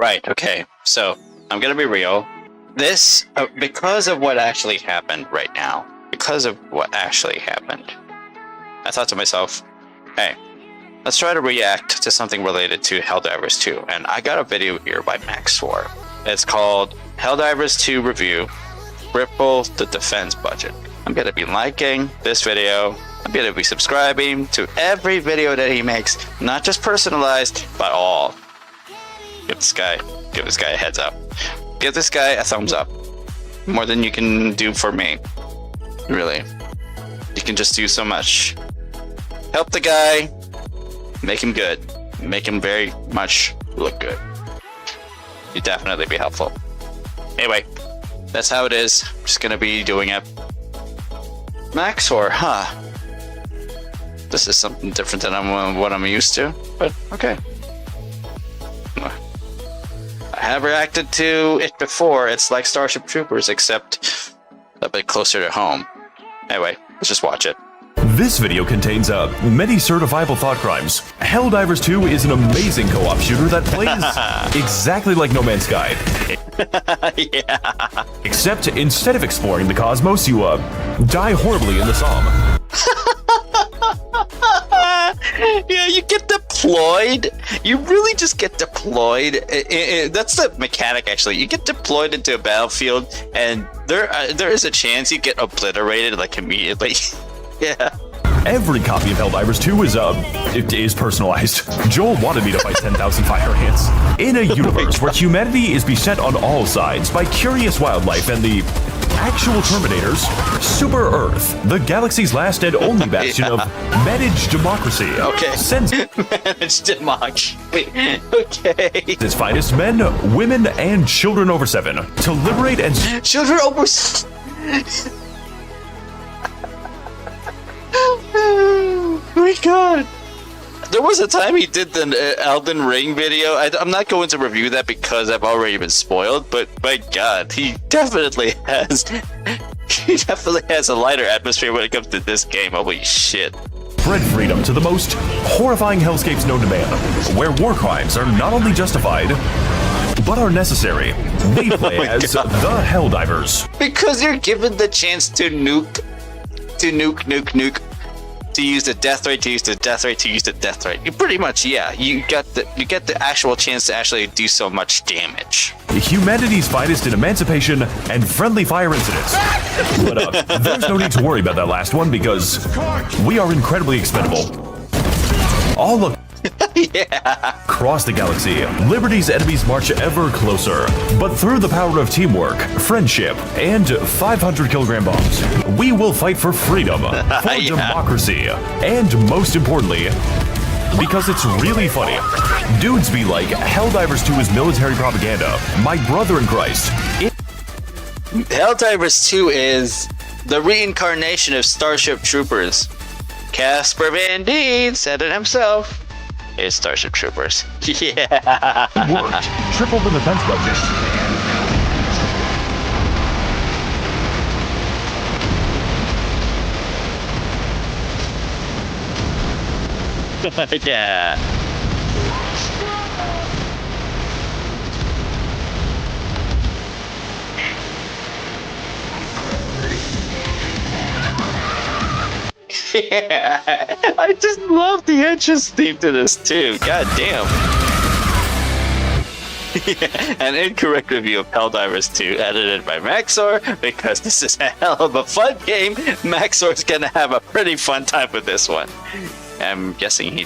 Right, okay. So, I'm gonna be real. This, because of what actually happened right now, I thought to myself, hey, let's try to react to something related to Helldivers 2. And I got a video here by Maxor. It's called Helldivers 2 Review, Ripple the Defense Budget. I'm gonna be liking this video. I'm gonna be subscribing to every video that he makes, not just personalized, but all. Give this guy a heads up. Give this guy a thumbs up. More than you can do for me. Really. You can just do so much. Help the guy. Make him good. Make him very much look good. You'd definitely be helpful. Anyway, that's how it is. I'm just gonna be doing it. Maxor, huh? This is something different than what I'm used to, but okay. I have reacted to it before. It's like Starship Troopers, except a bit closer to home. Anyway, let's just watch it. This video contains many certifiable thought crimes. Helldivers 2 is an amazing co-op shooter that plays exactly like No Man's Sky. Yeah. Except instead of exploring the cosmos, you die horribly in the Somme. Yeah, you get deployed. You really just get deployed. That's the mechanic, actually. You get deployed into a battlefield, and there is a chance you get obliterated like immediately. Yeah. Every copy of Helldivers 2 is personalized. Joel wanted me to fight 10,000 fire ants. In a universe where humanity is beset on all sides by curious wildlife and the actual Terminators, Super Earth, the galaxy's last and only bastion of managed democracy. Okay. Sends Managed democracy. Okay. its finest men, women, and children over 7 to liberate and Children over. Oh my god. There was a time he did the Elden Ring video. I'm not going to review that because I've already been spoiled, but my god, he definitely has a lighter atmosphere when it comes to this game. Holy shit. spread freedom to the most horrifying hellscapes known to man, where war crimes are not only justified, but are necessary. They play as the Helldivers. Because you're given the chance to nuke, to use the death rate, You pretty much, yeah, you get the actual chance to actually do so much damage. Humanity's finest in emancipation and friendly fire incidents. But there's no need to worry about that last one because we are incredibly expendable. All of Yeah. across the galaxy, Liberty's enemies march ever closer. But through the power of teamwork, friendship, and 500-kilogram bombs, we will fight for freedom, for democracy, and most importantly, because it's really funny. Dudes be like, Helldivers 2 is military propaganda. My brother in Christ. Helldivers 2 is the reincarnation of Starship Troopers. Casper Van Dien said it himself. It's Starship Troopers. Yeah. Worked. Triple the defense budget. Yeah. Yeah, I just love the entrance theme to this too. God damn. Yeah, an incorrect review of Helldivers 2 edited by Maxor because this is a hell of a fun game. Maxor's gonna have a pretty fun time with this one. I'm guessing he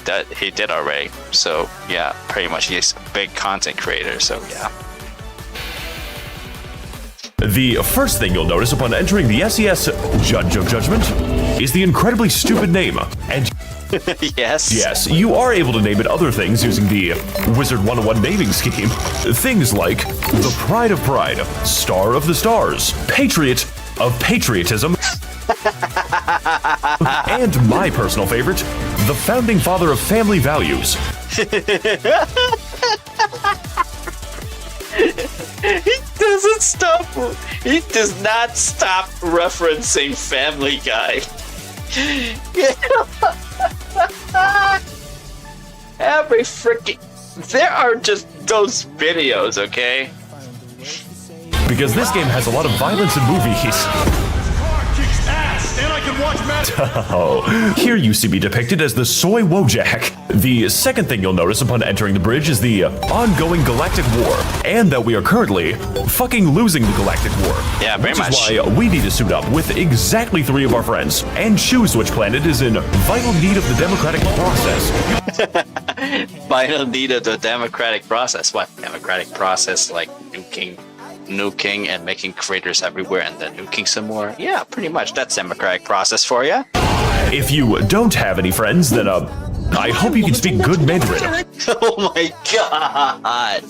did already. So yeah, pretty much he's a big content creator. So yeah. The first thing you'll notice upon entering the SES Judge of Judgment is the incredibly stupid name. And yes, you are able to name it other things using the Wizard 101 naming scheme. Things like the Pride of Pride, Star of the Stars, Patriot of Patriotism, and my personal favorite, the Founding Father of Family Values. He does not stop referencing Family Guy. Every freaking... There are just those videos, okay? Because this game has a lot of violence and movies. And I can watch Matt. Oh, here you see me depicted as the Soy Wojak. The second thing you'll notice upon entering the bridge is the ongoing galactic war, and that we are currently fucking losing the galactic war. Yeah, very much. Which is why we need to suit up with exactly 3 of our friends and choose which planet is in vital need of the democratic process. Vital need of the democratic process. What democratic process? Like nuking and making craters everywhere and then nuking some more? Yeah, pretty much. That's democratic process for you. If you don't have any friends, then I hope you can speak good Mandarin. Oh my god.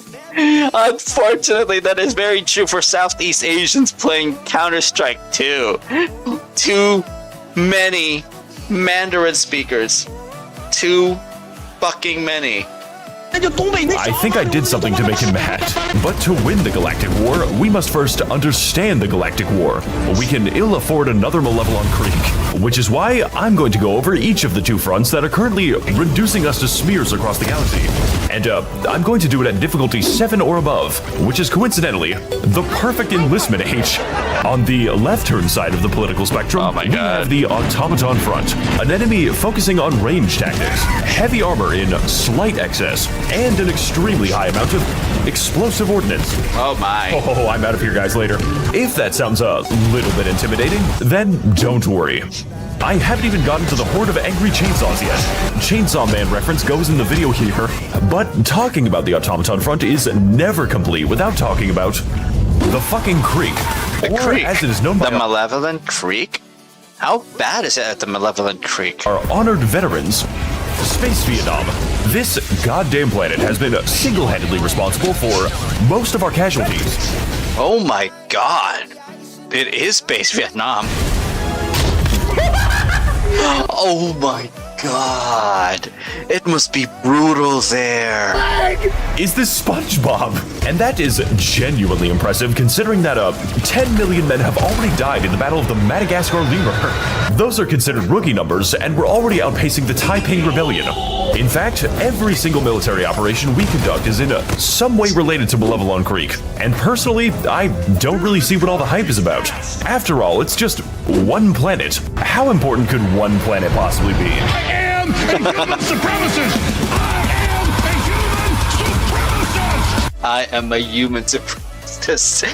Unfortunately, that is very true for Southeast Asians playing Counter-Strike 2. Too many Mandarin speakers. Too fucking many. I think I did something to make him mad. But to win the Galactic War, we must first understand the Galactic War. We can ill afford another Malevolon Creek, which is why I'm going to go over each of the 2 fronts that are currently reducing us to smears across the galaxy. And I'm going to do it at difficulty 7 or above, which is coincidentally the perfect enlistment age. On the left-turn side of the political spectrum, we have the Automaton Front, an enemy focusing on range tactics, heavy armor in slight excess, and an extremely high amount of explosive ordnance. Oh my. Oh, I'm out of here, guys, later. If that sounds a little bit intimidating, then don't worry. I haven't even gotten to the horde of angry chainsaws yet. Chainsaw Man reference goes in the video here. But talking about the Automaton Front is never complete without talking about the fucking Creek. The Creek? As it is known by the Malevolent Creek? How bad is it at the Malevolent Creek? Our honored veterans, Space Vietnam. This goddamn planet has been single-handedly responsible for most of our casualties. Oh my god. It is Space Vietnam. Oh my god. It must be brutal there. Is this SpongeBob? And that is genuinely impressive considering that 10 million men have already died in the Battle of the Madagascar Lemur. Those are considered rookie numbers, and we're already outpacing the Taiping Rebellion. In fact, every single military operation we conduct is in some way related to Malevolon Creek. And personally, I don't really see what all the hype is about. After all, it's just one planet. How important could one planet possibly be? I am a human supremacist! I am a human supremacist.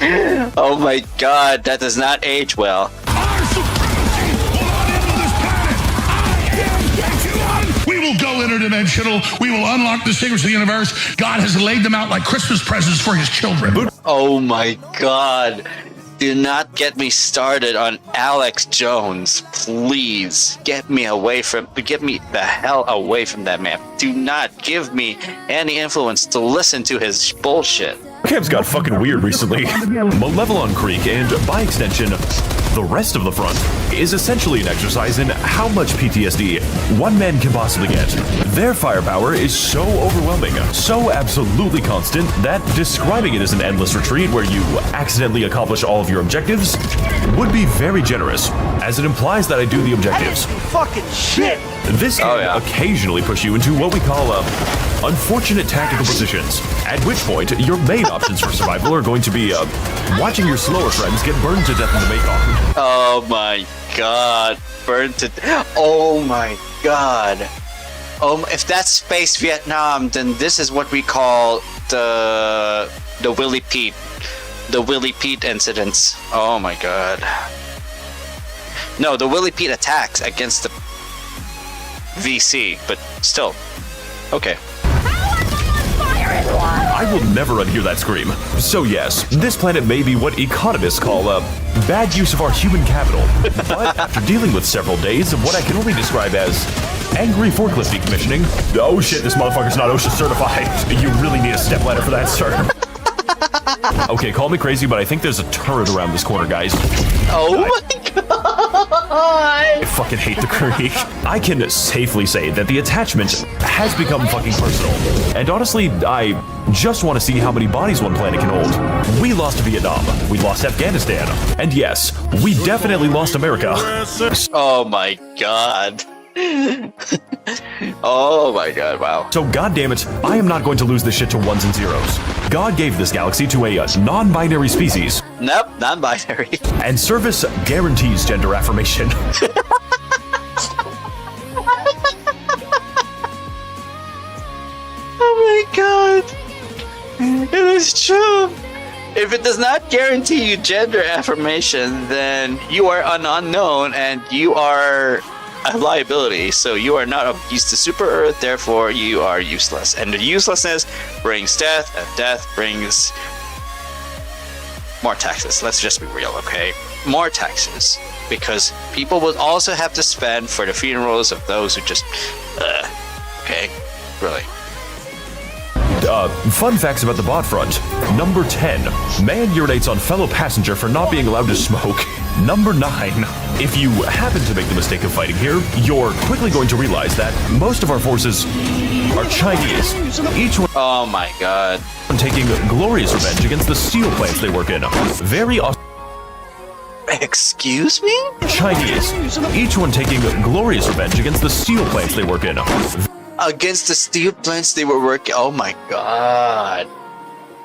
Oh my god, that does not age well. Our supremacy will not end on this planet! I am H1! We will go interdimensional. We will unlock the secrets of the universe. God has laid them out like Christmas presents for his children. Oh my god. Do not get me started on Alex Jones. Please get me the hell away from that man. Do not give me any influence to listen to his bullshit. Cam's got fucking weird recently. Malevolon Creek, and by extension, the rest of the front, is essentially an exercise in how much PTSD one man can possibly get. Their firepower is so overwhelming, so absolutely constant, that describing it as an endless retreat where you accidentally accomplish all of your objectives would be very generous, as it implies that I do the objectives. Fucking shit! This can occasionally push you into what we call unfortunate tactical positions, at which point your main options for survival are going to be watching your slower friends get burned to death in the Mekong. Oh my god, burned to oh my god. If that's Space Vietnam, then this is what we call the Willie Pete incidents. Oh my god. No, the Willie Pete attacks against the VC, but still. Okay. I will never unhear that scream. So yes, this planet may be what economists call a bad use of our human capital. But after dealing with several days of what I can only describe as angry forklift decommissioning, oh shit, this motherfucker's not OSHA certified. You really need a step ladder for that, sir. Okay, call me crazy, but I think there's a turret around this corner, guys. Oh my god! I fucking hate the Creek. I can safely say that the attachment has become fucking personal. And honestly, I just want to see how many bodies one planet can hold. We lost Vietnam, we lost Afghanistan, and yes, we definitely lost America. Oh my god. Oh my god, wow. So goddammit, I am not going to lose this shit to ones and zeros. God gave this galaxy to a non-binary species, Nope, non-binary. and service guarantees gender affirmation. Oh my god. It is true. If it does not guarantee you gender affirmation, then you are an unknown and you are a liability. So you are not of use to Super Earth, therefore you are useless. And the uselessness brings death, and death brings more taxes. Let's just be real, okay? More taxes. Because people will also have to spend for the funerals of those who just... okay? Really. Fun facts about the bot front. Number 10. Man urinates on fellow passenger for not being allowed to smoke. Number 9. If you happen to make the mistake of fighting here, you're quickly going to realize that most of our forces are Chinese. Each one Oh my god. taking glorious revenge against the steel plants they work in. Very Excuse me? Chinese. Each one taking glorious revenge against the steel plants they work in. Against the steel plants they were working. Oh my god.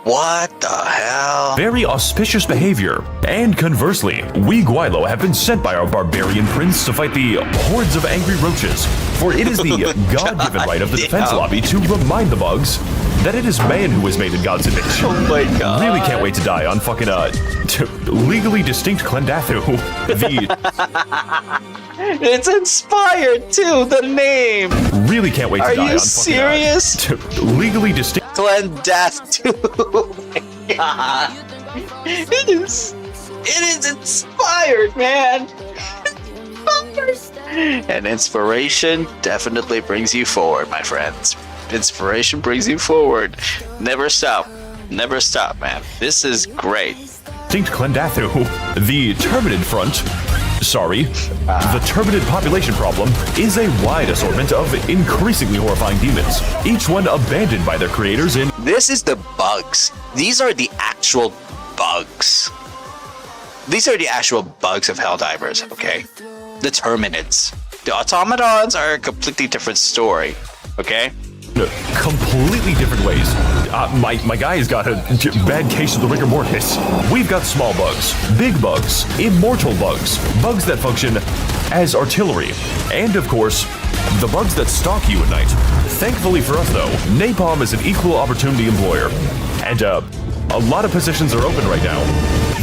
What the hell? Very auspicious behavior. And conversely, we Guilo have been sent by our barbarian prince to fight the hordes of angry roaches. For it is the God-given right of the defense lobby to remind the bugs that it is man who was made in God's image. Oh my god. Really can't wait to die on fucking, legally distinct Clendathu. It's inspired too, the name. Really can't wait to Are die you on serious? fucking, legally distinct. Glendath too. Oh my god. It is inspired, man. And inspiration definitely brings you forward, my friends. Inspiration brings you forward. Never stop. Never stop, man. This is great. Distinct Clendathu. The Terminid front. Sorry. The Terminid population problem is a wide assortment of increasingly horrifying demons, each one abandoned by their creators in. This is the bugs. These are the actual bugs. These are the actual bugs of Helldivers, okay? The Terminids. The automatons are a completely different story, okay? Completely different ways. My guy has got a bad case of the rigor mortis. We've got small bugs, big bugs, immortal bugs, bugs that function as artillery, and of course, the bugs that stalk you at night. Thankfully for us though, Napalm is an equal opportunity employer, and a lot of positions are open right now.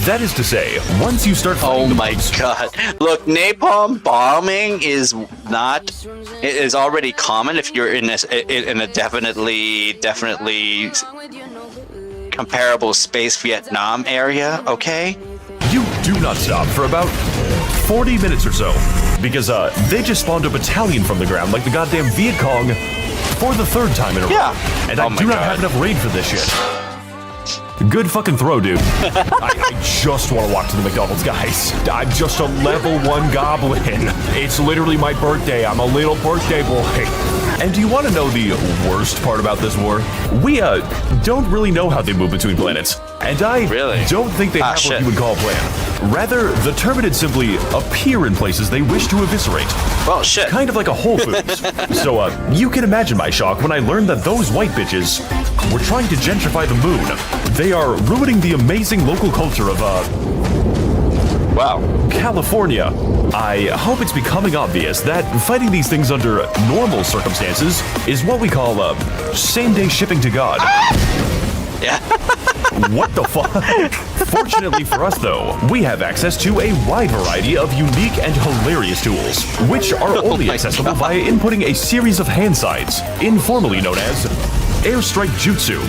That is to say, once you start fighting the bugs, god. Look, napalm bombing is not... It is already common if you're in a definitely comparable space Vietnam area, okay? you do not stop for about 40 minutes or so. Because they just spawned a battalion from the ground like the goddamn Viet Cong for the 3rd time in a row. Yeah. And I do not have enough raid for this shit. Good fucking throw, dude. I just want to walk to the McDonald's, guys. I'm just a level 1 goblin. It's literally my birthday. I'm a little birthday boy. And do you want to know the worst part about this war? We don't really know how they move between planets. And I don't think they have what you would call a plan. Rather, the Terminids simply appear in places they wish to eviscerate. Well, shit. Kind of like a Whole Foods. So, you can imagine my shock when I learned that those white bitches were trying to gentrify the moon. They are ruining the amazing local culture of, California. I hope it's becoming obvious that fighting these things under normal circumstances is what we call, same-day shipping to God. Yeah. What the fuck? Fortunately for us, though, we have access to a wide variety of unique and hilarious tools, which are only accessible via inputting a series of hand signs, informally known as airstrike jutsu.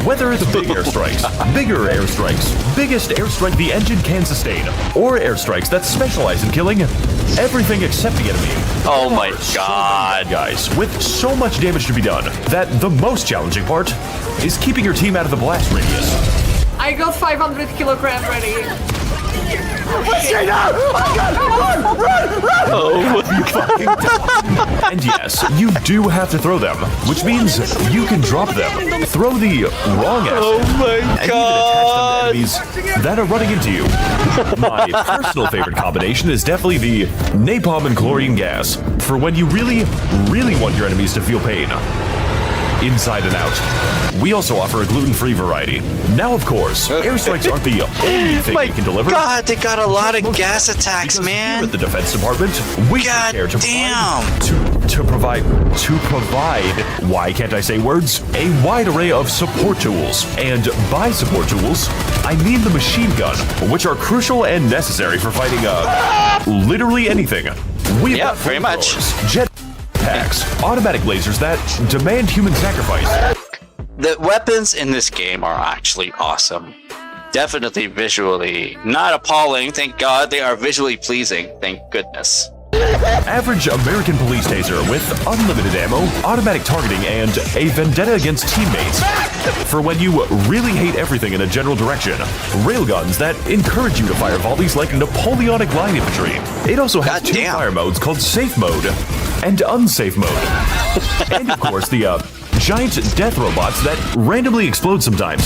Whether it's big airstrikes, bigger airstrikes, biggest airstrike the engine can sustain, or airstrikes that specialize in killing everything except the enemy. Oh my god. Guys, with so much damage to be done, that the most challenging part is keeping your team out of the blast radius. I got 500 kilogram ready. Straight out! And yes, you do have to throw them, which means you can drop them, throw the wrong acid, Oh my and even attach them to enemies that are running into you. My personal favorite combination is definitely the napalm and chlorine gas, for when you really, really want your enemies to feel pain. Inside and out. We also offer a gluten-free variety. Now, of course, airstrikes aren't the only thing we can deliver. God, they got a lot of gas attacks, Because man. here at the Defense Department, we God care to damn. provide, why can't I say words? A wide array of support tools. And by support tools, I mean the machine gun, which are crucial and necessary for fighting, literally anything. We Yeah, have pretty much. jet packs, automatic lasers that demand human sacrifice. The weapons in this game are actually awesome. Definitely visually not appalling, thank God. They are visually pleasing, thank goodness. Average American police taser with unlimited ammo, automatic targeting, and a vendetta against teammates. For when you really hate everything in a general direction. Railguns that encourage you to fire volleys like Napoleonic line infantry. It also has two Goddamn. fire modes called safe mode and unsafe mode. And of course, the giant death robots that randomly explode sometimes.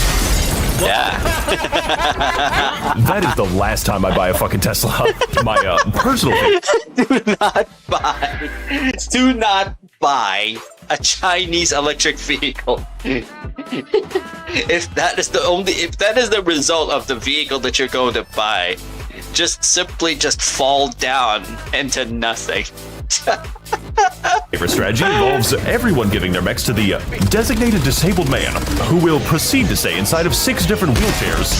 Yeah. That is the last time I buy a fucking Tesla. My personal favorite. Do not buy a Chinese electric vehicle. If that is the result of the vehicle that you're going to buy, just simply fall down into nothing. Favorite strategy involves everyone giving their mechs to the designated disabled man, who will proceed to stay inside of 6 different wheelchairs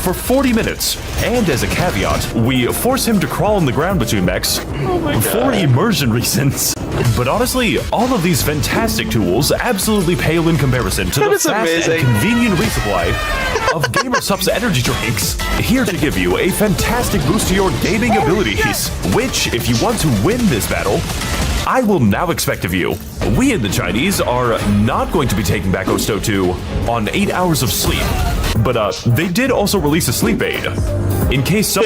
for 40 minutes. And as a caveat, we force him to crawl on the ground between mechs for immersion reasons. But honestly, all of these fantastic tools absolutely pale in comparison to the is fast amazing. and convenient resupply of GamerSup's energy drinks, here to give you a fantastic boost to your gaming abilities, which, if you want to win this battle, I will now expect of you. We and the Chinese are not going to be taking back Osto 2 on 8 hours of sleep, but they did also release a sleep aid. In case some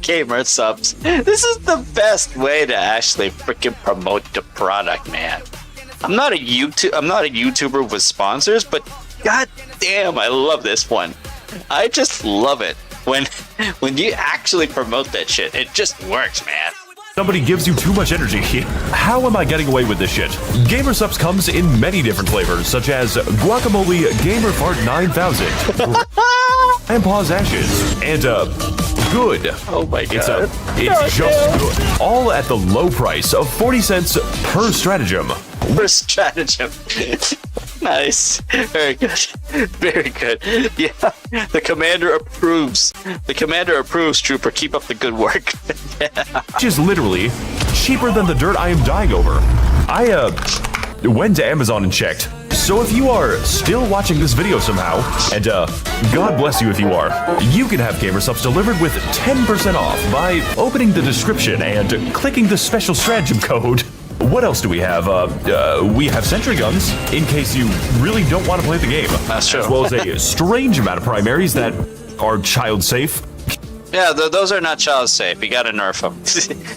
Gamer subs. This is the best way to actually freaking promote the product, man. I'm not a YouTuber with sponsors, but god damn, I love this one. I just love it when you actually promote that shit. It just works, man. somebody gives you too much energy, how am I getting away with this shit? GamerSupps comes in many different flavors, such as Guacamole Gamer Fart 9000, Grandpa's Ashes, and Good. Oh my god. It's just good. All at the low price of 40 cents per stratagem. For stratagem. Nice. Very good. Very good. Yeah. The commander approves. The commander approves, Trooper. Keep up the good work. Which is literally cheaper than the dirt I am dying over. I went to Amazon and checked. So if you are still watching this video somehow, and God bless you if you are, you can have GamerSupps delivered with 10% off by opening the description and clicking the special stratagem code. What else do we have? We have sentry guns, in case you really don't want to play the game. That's true. As well as a strange amount of primaries that are child safe. Yeah, those are not child safe. You gotta nerf them.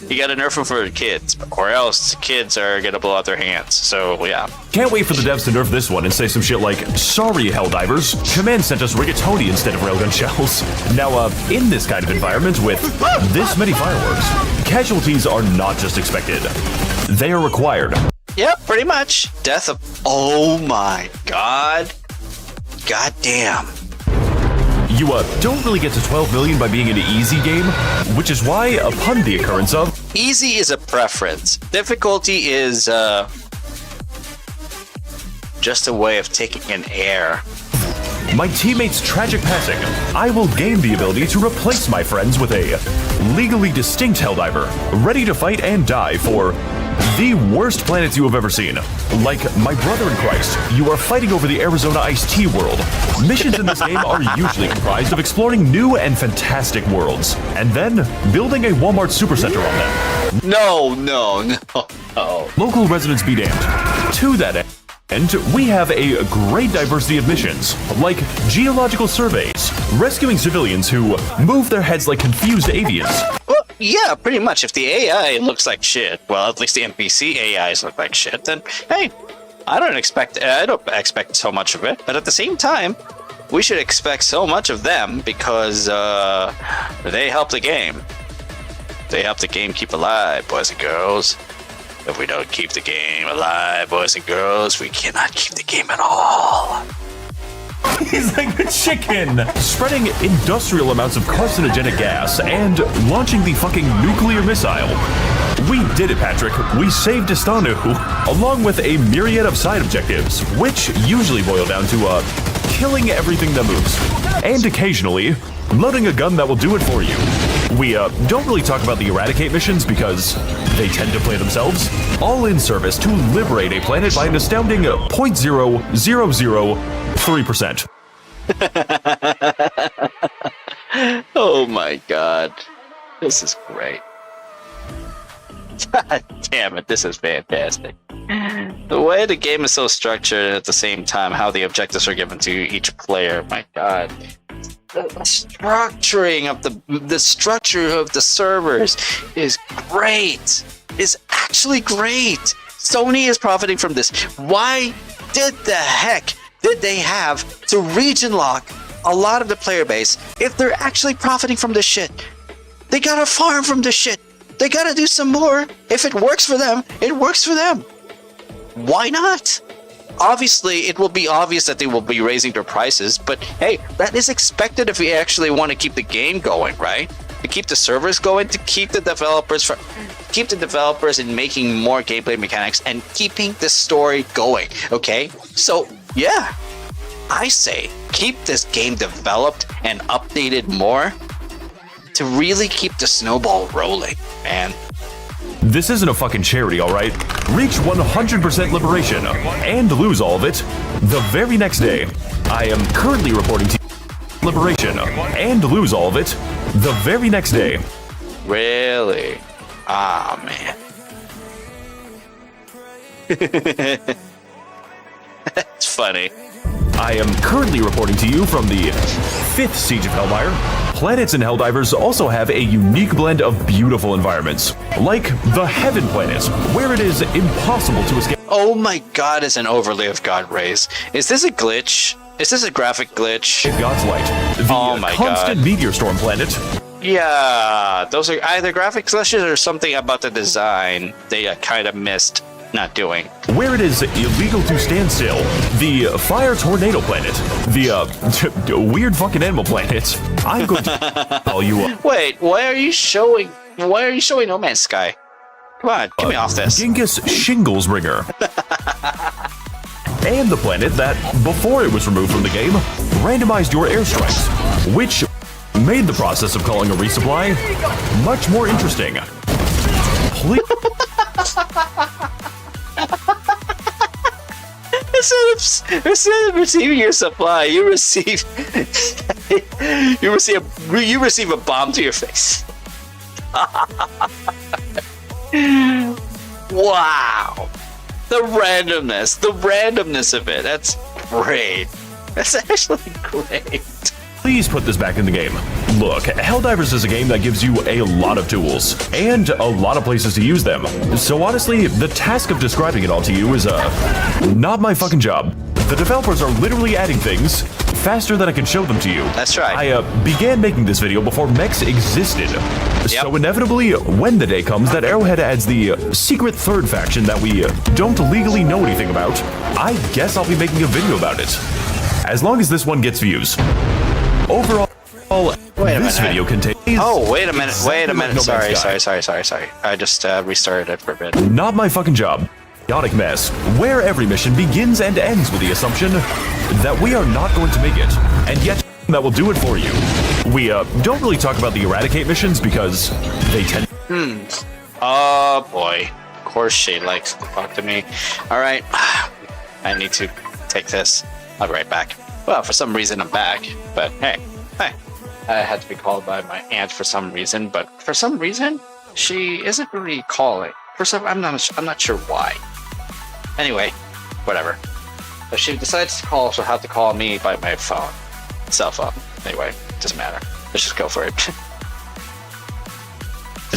You gotta nerf them for kids, or else kids are gonna blow out their hands. So, yeah. Can't wait for the devs to nerf this one and say some shit like, sorry, Helldivers, Command sent us rigatoni instead of railgun shells. Now, in this kind of environment with this many fireworks, casualties are not just expected. They are required. Yep, pretty much. Death of... Oh my god. God damn. You don't really get to 12 million by being an easy game, which is why, upon the occurrence of... Easy is a preference. Difficulty is, just a way of taking an air. my teammate's tragic passing, I will gain the ability to replace my friends with a legally distinct Helldiver, ready to fight and die for the worst planets you have ever seen. Like my brother in Christ, you are fighting over the Arizona iced tea world. Missions in this game are usually comprised of exploring new and fantastic worlds, and then building a Walmart supercenter on them. No. Local residents be damned. To that end, and we have a great diversity of missions, like geological surveys, rescuing civilians who move their heads like confused avians. Well, yeah, pretty much. If the AI looks like shit, well, at least the NPC AIs look like shit, then, hey, I don't expect so much of it. But at the same time, we should expect so much of them because they help the game. They help the game keep alive, boys and girls. If we don't keep the game alive, boys and girls, we cannot keep the game at all. He's like a chicken! Spreading industrial amounts of carcinogenic gas and launching the fucking nuclear missile. We did it, Patrick. We saved Istanu, along with a myriad of side objectives, which usually boil down to, killing everything that moves. And occasionally, loading a gun that will do it for you. We, don't really talk about the Eradicate missions because they tend to play themselves, all in service to liberate a planet by an astounding 0.0003%. Oh my god. This is great. God damn it, this is fantastic. The way the game is so structured and at the same time how the objectives are given to each player, my god. The structuring of the structure of the servers is great. Is actually great. Sony is profiting from this. Why did the heck did they have to region lock a lot of the player base if they're actually profiting from this shit? They gotta farm from this shit. They gotta do some more. If it works for them, it works for them. Why not? Obviously, it will be obvious that they will be raising their prices, but hey, that is expected if we actually want to keep the game going, right? To keep the servers going, to keep the developers in making more gameplay mechanics and keeping the story going, okay? So, yeah, I say keep this game developed and updated more to really keep the snowball rolling, man. This isn't a fucking charity, alright? Reach 100% liberation and lose all of it the very next day. I am currently reporting to liberation and lose all of it the very next day. Really? Ah, man. That's funny. I am currently reporting to you from the 5th Siege of Hellmire. Planets and Helldivers also have a unique blend of beautiful environments, like the Heaven planet, where it is impossible to escape. Oh my god, it's an overlay of God rays. Is this a glitch? Is this a graphic glitch? God's light, the constant meteor storm planet. Yeah, those are either graphic glitches or something about the design they kind of missed not doing. Where it is illegal to stand still, the Fire Tornado planet, the weird fucking animal planet. I'm going to call you up. Wait, why are you showing No Man's Sky? Come on, get me off this. Genghis Shinglesbringer. And the planet that, before it was removed from the game, randomized your airstrikes, which made the process of calling a resupply much more interesting. Please. Instead of receiving your supply, you receive a bomb to your face. Wow, the randomness of it. That's great. That's actually great. Please put this back in the game. Look, Helldivers is a game that gives you a lot of tools, and a lot of places to use them. So honestly, the task of describing it all to you is, not my fucking job. The developers are literally adding things faster than I can show them to you. That's right. I, began making this video before mechs existed. Yep. So inevitably, when the day comes that Arrowhead adds the secret third faction that we don't legally know anything about, I guess I'll be making a video about it. As long as this one gets views. Overall, this video contains... Oh, wait a minute. Sorry. I just restarted it for a bit. Not my fucking job. Chaotic mess, where every mission begins and ends with the assumption that we are not going to make it, and yet that will do it for you. We don't really talk about the Eradicate missions because they tend... Oh boy. Of course she likes to talk to me. Alright. I need to take this. I'll be right back. Well, for some reason I'm back, but hey. I had to be called by my aunt for some reason, but for some reason, she isn't really calling. I'm not sure why. Anyway, whatever. If she decides to call, she'll have to call me by my phone. Cell phone. Anyway, doesn't matter. Let's just go for it.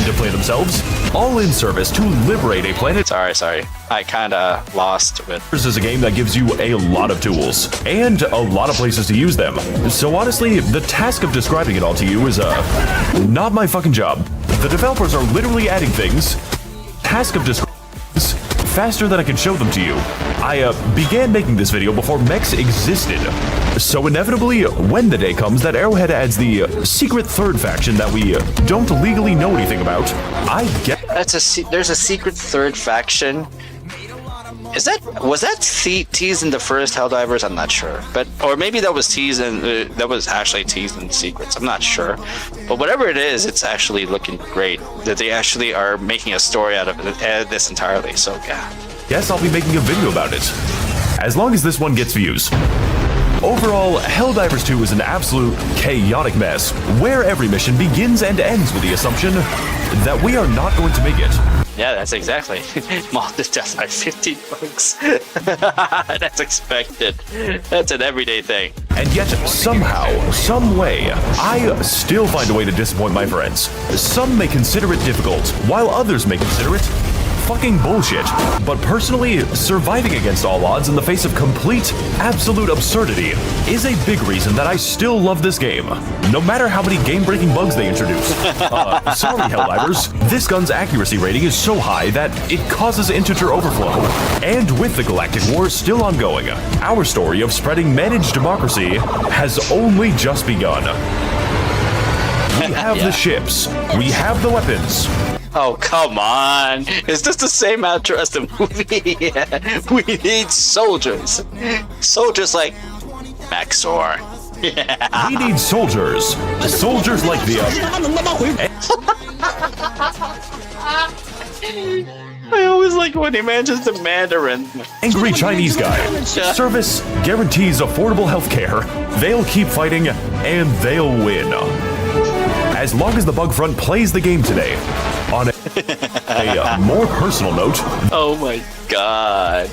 to play themselves, all in service to liberate a planet. Sorry. I kinda lost with. This is a game that gives you a lot of tools and a lot of places to use them. So honestly, the task of describing it all to you is not my fucking job. The developers are literally adding things. Task of describing faster than I can show them to you. I began making this video before mechs existed. So inevitably, when the day comes that Arrowhead adds the secret third faction that we don't legally know anything about, I get There's a secret third faction. Was that teased in the first Helldivers? I'm not sure, or maybe that was teased and that was actually teased in Secrets. I'm not sure, but whatever it is, it's actually looking great. That they actually are making a story out of this entirely. So yeah. Guess I'll be making a video about it, as long as this one gets views. Overall, Helldivers 2 is an absolute chaotic mess, where every mission begins and ends with the assumption that we are not going to make it. Yeah, that's exactly. Modded death by 15 bucks. That's expected. That's an everyday thing. And yet, somehow, some way, I still find a way to disappoint my friends. Some may consider it difficult, while others may consider it fucking bullshit. But personally, surviving against all odds in the face of complete, absolute absurdity is a big reason that I still love this game, no matter how many game-breaking bugs they introduce. Sorry, Helldivers, this gun's accuracy rating is so high that it causes integer overflow. And with the Galactic War still ongoing, our story of spreading managed democracy has only just begun. We have the ships, we have the weapons. Oh, come on. Is this the same outro as the movie? We need soldiers. Soldiers like Maxor. Yeah. We need soldiers. Soldiers like the I always like when he manages the Mandarin. angry Chinese guy. Service guarantees affordable healthcare. They'll keep fighting, and they'll win. As long as the bug front plays the game today. On a more personal note. Oh my god.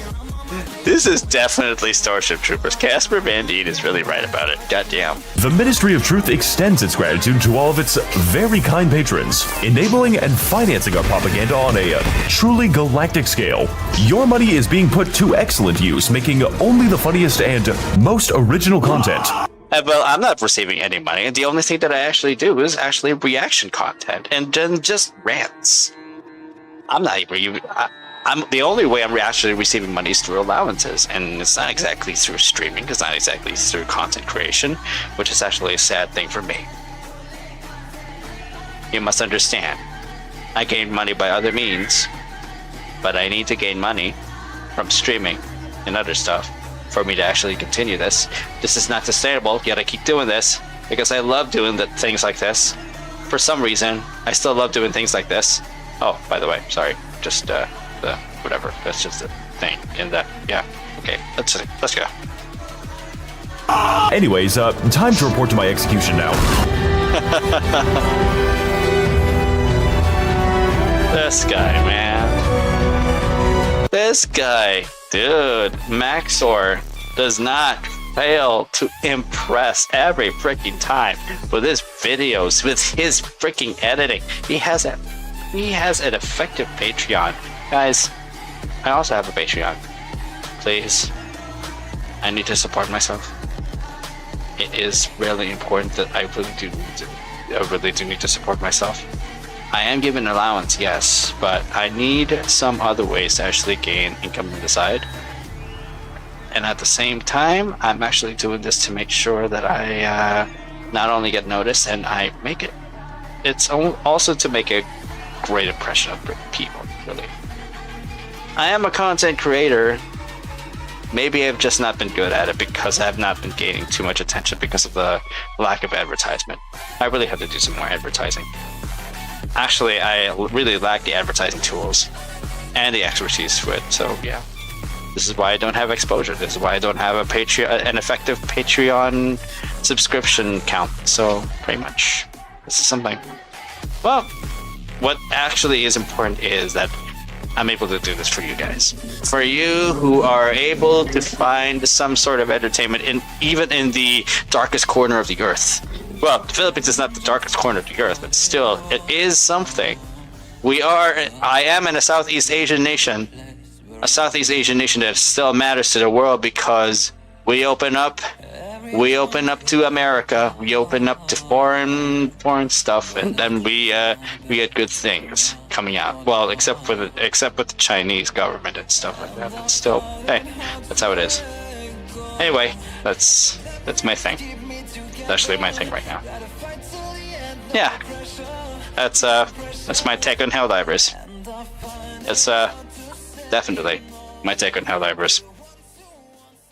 This is definitely Starship Troopers. Casper Van Dien is really right about it. Goddamn. The Ministry of Truth extends its gratitude to all of its very kind patrons, enabling and financing our propaganda on a truly galactic scale. Your money is being put to excellent use, making only the funniest and most original content. Well, I'm not receiving any money, and the only thing that I actually do is actually reaction content, and then just rants. I'm not even... I'm the only way I'm actually receiving money is through allowances, and it's not exactly through streaming. It's not exactly through content creation, which is actually a sad thing for me. You must understand, I gain money by other means, but I need to gain money from streaming and other stuff for me to actually continue this. This is not sustainable, yet I keep doing this because I love doing things like this. For some reason, I still love doing things like this. Oh, by the way, sorry, just whatever. That's just a thing. And yeah. Okay, let's go. Anyways, time to report to my execution now. This guy, man. This guy, dude. Maxor does not fail to impress every freaking time with his videos, with his freaking editing. He has an effective Patreon. Guys, I also have a Patreon. Please, I need to support myself. It is really important that I really do need to support myself. I am given an allowance, yes, but I need some other ways to actually gain income on the side. And at the same time, I'm actually doing this to make sure that I not only get noticed and I make it. It's also to make a great impression of people, really. I am a content creator. Maybe I've just not been good at it because I've not been gaining too much attention because of the lack of advertisement. I really have to do some more advertising. Actually, I really lack the advertising tools and the expertise for it, so yeah. This is why I don't have exposure. This is why I don't have an effective Patreon subscription count. So pretty much, this is something. Well, what actually is important is that I'm able to do this for you guys. For you who are able to find some sort of entertainment even in the darkest corner of the earth. Well, the Philippines is not the darkest corner of the earth, but still, it is something I am in a Southeast Asian nation. A Southeast Asian nation that still matters to the world because we open up to America, we open up to foreign stuff, and then we get good things coming out. Well, except with the Chinese government and stuff like that. But still, hey, that's how it is. Anyway, that's my thing. It's actually my thing right now. Yeah, that's my take on Helldivers. It's definitely my take on Helldivers.